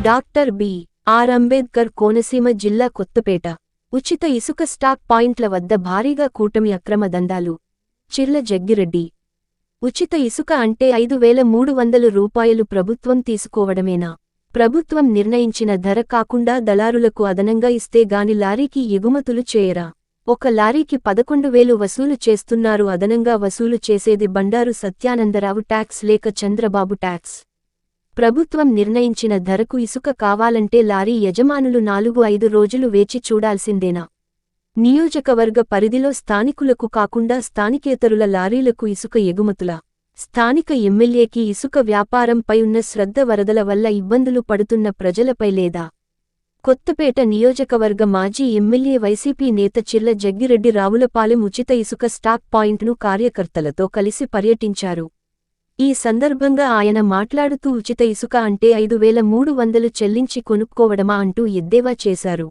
Doctor B.R.. Ambedkar Konaseema జిల్లా కొత్తపేట ఉచిత ఇసుక స్టాక్ పాయింట్ల వద్ద భారీగా కూటమి అక్రమ దందాలు. చిర్ల జగ్గిరెడ్డి. ఉచిత ఇసుక అంటే 5,300 రూపాయలు ప్రభుత్వం తీసుకోవడమేనా? ప్రభుత్వం నిర్ణయించిన ధర కాకుండా దళారులకు అదనంగా ఇస్తే గాని లారీకి ఎగుమతులు చేయరా? ఒక లారీకి 11,000 వసూలు చేస్తున్నారు. అదనంగా వసూలు చేసేది బండారు సత్యానందరావు ట్యాక్స్ లేక చంద్రబాబు ట్యాక్స్. ప్రభుత్వం నిర్ణయించిన ధరకు ఇసుక కావాలంటే లారీ యజమానులు 4-5 రోజులు వేచి చూడాల్సిందేనా? నియోజకవర్గ పరిధిలో స్థానికులకు కాకుండా స్థానికేతరుల లారీలకు ఇసుక ఎగుమతుల. స్థానిక ఎమ్మెల్యేకి ఇసుక వ్యాపారంపై ఉన్న శ్రద్ధ వరదల వల్ల ఇబ్బందులు పడుతున్న ప్రజలపై లేదా? కొత్తపేట నియోజకవర్గ మాజీ ఎమ్మెల్యే వైసీపీ నేత చిర్ల జగ్గిరెడ్డి రావులపాలెం ఉచిత ఇసుక స్టాక్ పాయింట్ను కార్యకర్తలతో కలిసి పర్యటించారు. ఈ సందర్భంగా ఆయన మాట్లాడుతూ ఉచిత ఇసుక అంటే 5,300 చెల్లించి కొనుక్కోవడమా అంటూ ఎద్దేవా చేశారు.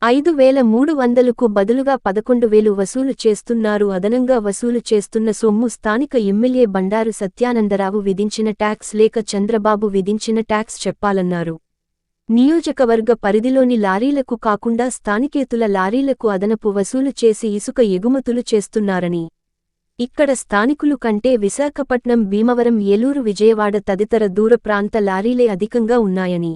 5,300కు బదులుగా 11,000 వసూలు చేస్తున్నారు. అదనంగా వసూలు చేస్తున్న సొమ్ము స్థానిక ఎమ్మెల్యే బండారు సత్యానందరావు విధించిన ట్యాక్స్ లేక చంద్రబాబు విధించిన ట్యాక్స్ చెప్పాలన్నారు. నియోజకవర్గ పరిధిలోని లారీలకు కాకుండా స్థానికేతుల లారీలకు అదనపు వసూలు చేసి ఇసుక ఎగుమతులు చేస్తున్నారని, ఇక్కడ స్థానికులు కంటే విశాఖపట్నం, భీమవరం, ఏలూరు, విజయవాడ తదితర దూర ప్రాంత లారీలే అధికంగా ఉన్నాయని,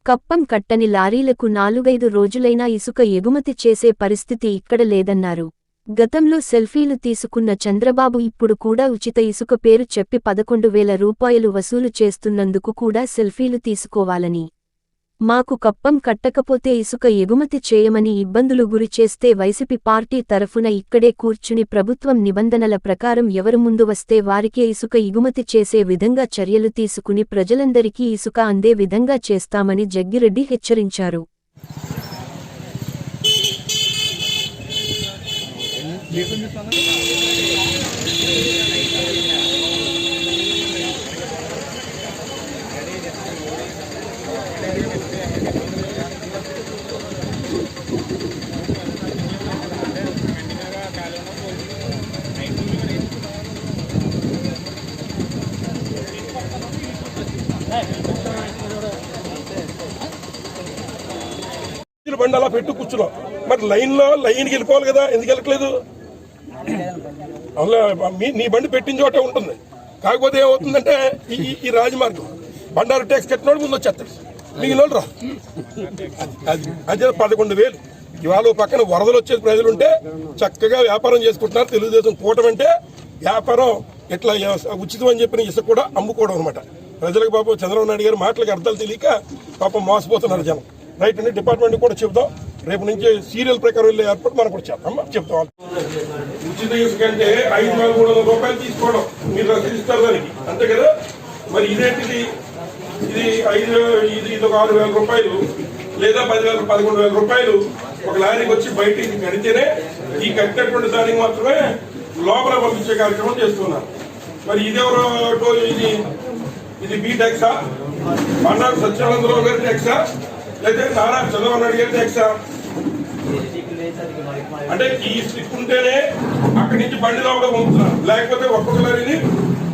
కప్పం కట్టని లారీలకు 4-5 రోజులైనా ఇసుక ఎగుమతి చేసే పరిస్థితి ఇక్కడ లేదన్నారు. గతంలో సెల్ఫీలు తీసుకున్న చంద్రబాబు ఇప్పుడు కూడా ఉచిత ఇసుక పేరు చెప్పి 11,000 రూపాయలు వసూలు చేస్తున్నందుకు కూడా సెల్ఫీలు తీసుకోవాలని, మాకు కప్పం కట్టకపోతే ఇసుక ఎగుమతి చేయమని ఇబ్బందులు గురి చేస్తే వైసీపీ పార్టీ తరఫున ఇక్కడే కూర్చుని ప్రభుత్వం నిబంధనల ప్రకారం ఎవరు ముందు వస్తే వారికే ఇసుక ఎగుమతి చేసే విధంగా చర్యలు తీసుకుని ప్రజలందరికీ ఇసుక అందే విధంగా చేస్తామని జగ్గిరెడ్డి హెచ్చరించారు. బండి అలా పెట్టు కూర్చున్నాం. మరి లైన్కి వెళ్ళిపోవాలి కదా, ఎందుకు వెళ్ళట్లేదు? అలా నీ బండి పెట్టిన చోటే ఉంటుంది. కాకపోతే ఏమవుతుందంటే ఈ రాజమార్గం బండారు ట్యాక్స్ కట్టినోడు ముందు వచ్చేస్తాడు, మిగిలిన రా. అదే 11,000. ఇవాళ పక్కన వరదలు వచ్చే ప్రజలుంటే చక్కగా వ్యాపారం చేసుకుంటున్నారు. తెలుగుదేశం కూటమంటే వ్యాపారం ఇట్లా ఉచితం అని చెప్పిన ఇసుక కూడా అమ్ముకోవడం అనమాట. ప్రజలకు పాపం చంద్రబాబు నాయుడు గారి మాటలకు అర్థాలు తెలియక పాపం మోసపోతున్నారు జనం. రైట్ అండి, డిపార్ట్మెంట్ కూడా చెప్తాం. రేపు నుంచి సీరియల్ ప్రకారం వెళ్ళే ఏర్పాటు మనం కూడా చేద్దాం. చెప్తాం. ఉచిత ఇసుక అంటే 5,300 రూపాయలు తీసుకోవడం మీరు రసీదిస్తారు దానికి, అంతే కదా? మరి ఇదేంటిది? ఇది ఒక 6,000 రూపాయలు లేదా 11,000 రూపాయలు ఒక లారీకి వచ్చి బయటికి కడితేనే ఈ కట్టినటువంటి దానికి మాత్రమే లోపల పంపించే కార్యక్రమం చేస్తున్నారు. మరి ఇదెవరో ఇది బి ట్యాక్సా, బండారు సత్యానందరావు గారి ట్యాక్సా, లేదా నారా చంద్రబాబు నాయుడు గారి ట్యాక్సా? అంటే ఈ స్లిప్ ఉంటేనే అక్కడి నుంచి బండి లోపల పంపుతున్నారు. లేకపోతే ఒక్కొక్క లారీని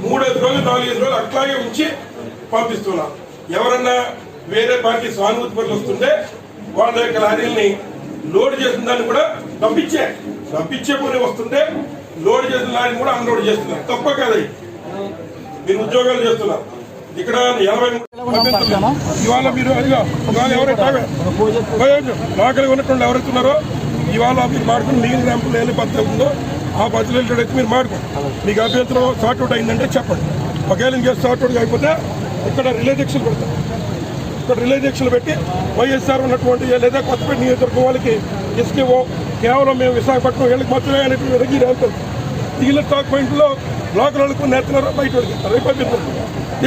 3-5 రోజులు 4-5 రోజులు అట్లాగే ఉంచి పంపిస్తున్నారు. ఎవరన్నా వేరే పార్టీ సానుభూతి పనులు వస్తుంటే వాళ్ళ యొక్క లారీల్ని లోడ్ చేసిన దాన్ని కూడా పంపించే పని వస్తుంటే లోడ్ చేసిన లారీని కూడా అన్లోడ్ చేస్తున్నారు. తప్ప కదా? మీరు ఉద్యోగాలు చేస్తున్నారు. ఇక్కడ 80 ఇవాళ మీరు ఇవాళ ఎవరైతే లోకల్గా ఉన్నటువంటి ఎవరైతున్నారో ఇవాళ మీరు మాడుకుని లీగల్ ర్యాంపులు ఏ పద్ధతి అవుతుందో ఆ పద్ధతిలో మీరు మాడుకోండి. మీకు అభ్యంతరం సార్ట్అవుట్ అయిందంటే చెప్పండి. ఒకవేళ ఇంకేం సార్ట్అవుట్ అయిపోతే ఇక్కడ రిలే దీక్షలు పెడతారు. ఇక్కడ రిలే దీక్షలు పెట్టి వైఎస్ఆర్ ఉన్నటువంటి లేదా కొత్తపేట నియోజకవర్గం వాళ్ళకి ఇసుకేవో కేవలం మేము విశాఖపట్నం వీళ్ళకి మాత్రమే అనేటువంటి రెగ్గి రేపుతారు. మిగిలిన స్టాక్ పాయింట్లో లోకల్ వాళ్ళకు నేర్చున్నారు, బయట వాళ్ళకి రేపు.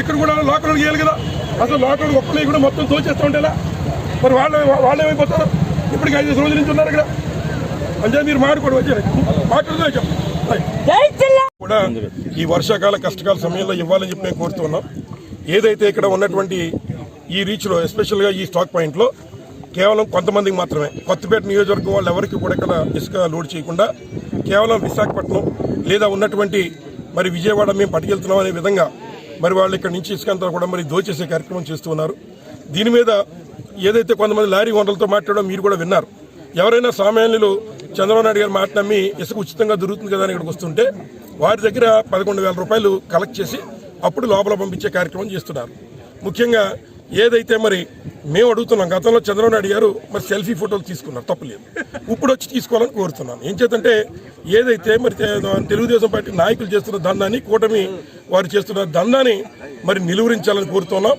ఇక్కడ కూడా లోకల్ వాళ్ళకి వేయాలి కదా. అసలు లోకల్ ఒక్కరికి కూడా మొత్తం తోచేస్తూ ఉంటేలా మరి వాళ్ళు ఏమైపోతారు? ఇప్పటికి 5 రోజుల నుంచి ఉన్నారు ఇక్కడ. అంటే మీరు మాట్లాడుకోవడం వచ్చారు కూడా ఈ వర్షాకాల కష్టకాల సమయంలో ఇవ్వాలని చెప్పి మేము కోరుతున్నాం. ఏదైతే ఇక్కడ ఉన్నటువంటి ఈ రీచ్లో ఎస్పెషల్గా ఈ స్టాక్ పాయింట్లో కేవలం కొంతమందికి మాత్రమే, కొత్తపేట నియోజకవర్గం వాళ్ళు ఎవరికి కూడా ఇక్కడ ఇసుక లోడ్ చేయకుండా కేవలం విశాఖపట్నం లేదా ఉన్నటువంటి మరి విజయవాడ మేము పట్టుకెళ్తున్నాం అనే విధంగా మరి వాళ్ళు ఇక్కడ నుంచి ఇసుక అంతా కూడా మరి దోచేసే కార్యక్రమం చేస్తున్నారు. దీని మీద ఏదైతే కొంతమంది లారీ ఓనర్లతో మాట్లాడో మీరు కూడా విన్నారు. ఎవరైనా సామాన్యులు చంద్రబాబు నాయుడు గారు మాట నమ్మి ఇసుక ఉచితంగా దొరుకుతుంది కదా అని ఇక్కడికి వస్తుంటే వారి దగ్గర 11,000 రూపాయలు కలెక్ట్ చేసి అప్పుడు లోపల పంపించే కార్యక్రమం చేస్తున్నారు. ముఖ్యంగా ఏదైతే మరి మేము అడుగుతున్నాం, గతంలో చంద్రబాబు నాయుడు గారు మరి సెల్ఫీ ఫోటోలు తీసుకున్నారు, తప్పులేదు. ఇప్పుడు వచ్చి తీసుకోవాలని కోరుతున్నాను. ఏం చేతంటే ఏదైతే మరి తెలుగుదేశం పార్టీ నాయకులు చేస్తున్న దందాన్ని, కూటమి వారు చేస్తున్న దందాన్ని మరి నిలువరించాలని కోరుతున్నాం.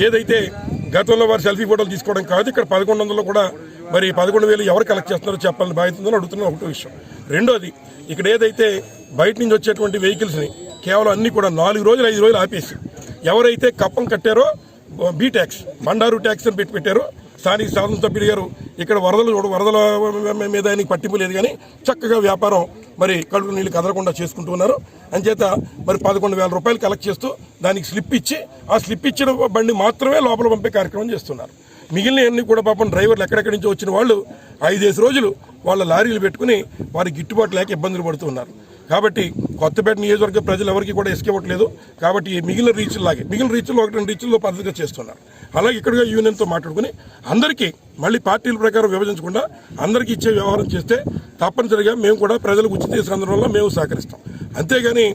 ఏదైతే గతంలో వారు సెల్ఫీ ఫోటోలు తీసుకోవడం కాదు, ఇక్కడ 1100 కూడా మరి 11,000 ఎవరు కలెక్ట్ చేస్తున్నారో చెప్పాలని బాధ్యత ఉందని అడుగుతున్న ఒకటో విషయం. రెండోది, ఇక్కడ ఏదైతే బయట నుంచి వచ్చేటువంటి వెహికల్స్ని కేవలం అన్ని కూడా 4 రోజులు 5 రోజులు ఆపేసి ఎవరైతే కప్పం కట్టారో బీ ట్యాక్స్, బండారు ట్యాక్స్ అని పెట్టారో స్థానిక శాసనసభ్యుడు గారు ఇక్కడ వరదల మీద ఆయనకి పట్టింపు లేదు కానీ చక్కగా వ్యాపారం మరి కడుపు నీళ్ళు కదలకుండా చేసుకుంటూ ఉన్నారు. అంచేత మరి 11,000 రూపాయలు కలెక్ట్ చేస్తూ దానికి స్లిప్ ఇచ్చి ఆ స్లిప్ ఇచ్చిన బండి మాత్రమే లోపల పంపే కార్యక్రమం చేస్తున్నారు. మిగిలినవన్నీ కూడా పాపం డ్రైవర్లు ఎక్కడెక్కడి నుంచి వచ్చిన వాళ్ళు 5-5 రోజులు వాళ్ళ లారీలు పెట్టుకుని వారికి గిట్టుబాటు లేక ఇబ్బందులు పడుతున్నారు. కాబట్టి కొత్తపేట నియోజకవర్గ ప్రజలు ఎవరికి కూడా ఇసుక ఇవ్వట్లేదు. కాబట్టి మిగిలిన రీచ్లాగే మిగిలిన రీచ్ల్లో 1-2 రీచ్ల్లో పద్ధతిగా చేస్తున్నారు. అలాగే ఇక్కడగా యూనియన్తో మాట్లాడుకుని అందరికీ మళ్ళీ పార్టీల ప్రకారం విభజించకుండా అందరికీ ఇచ్చే వ్యవహారం చేస్తే తప్పనిసరిగా మేము కూడా ప్రజలకు ఉచిత ఇసుక అందడం వల్ల మేము సహకరిస్తాం. అంతేగాని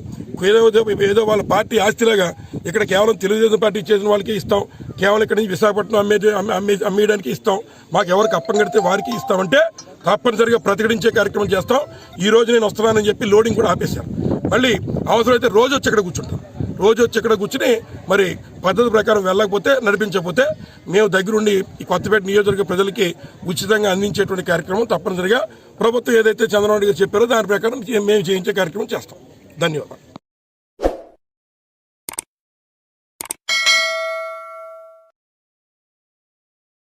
ఏదో వాళ్ళ పార్టీ ఆస్తిలాగా ఇక్కడ కేవలం తెలుగుదేశం పార్టీ చేసిన వాళ్ళకి ఇస్తాం, కేవలం ఇక్కడ నుంచి విశాఖపట్నం అమ్మేయడానికి ఇస్తాం, మాకు ఎవరికి అప్పం కడితే వారికి ఇస్తామంటే తప్పనిసరిగా ప్రతిఘటించే కార్యక్రమం చేస్తాం. ఈ రోజు నేను వస్తున్నానని చెప్పి లోడింగ్ కూడా ఆపేశారు. మళ్ళీ అవసరమైతే రోజు వచ్చి ఇక్కడ కూర్చుంటాం. రోజు వచ్చి ఇక్కడ కూర్చుని మరి పద్ధతి ప్రకారం వెళ్ళకపోతే నడిపించకపోతే మేము దగ్గరుండి ఈ కొత్తపేట నియోజకవర్గ ప్రజలకి ఉచితంగా అందించేటువంటి కార్యక్రమం తప్పనిసరిగా ప్రభుత్వం ఏదైతే చంద్రబాబు నాయుడు గారు చెప్పారో దాని ప్రకారం మేము చేయించే కార్యక్రమం చేస్తాం. ధన్యవాదాలు.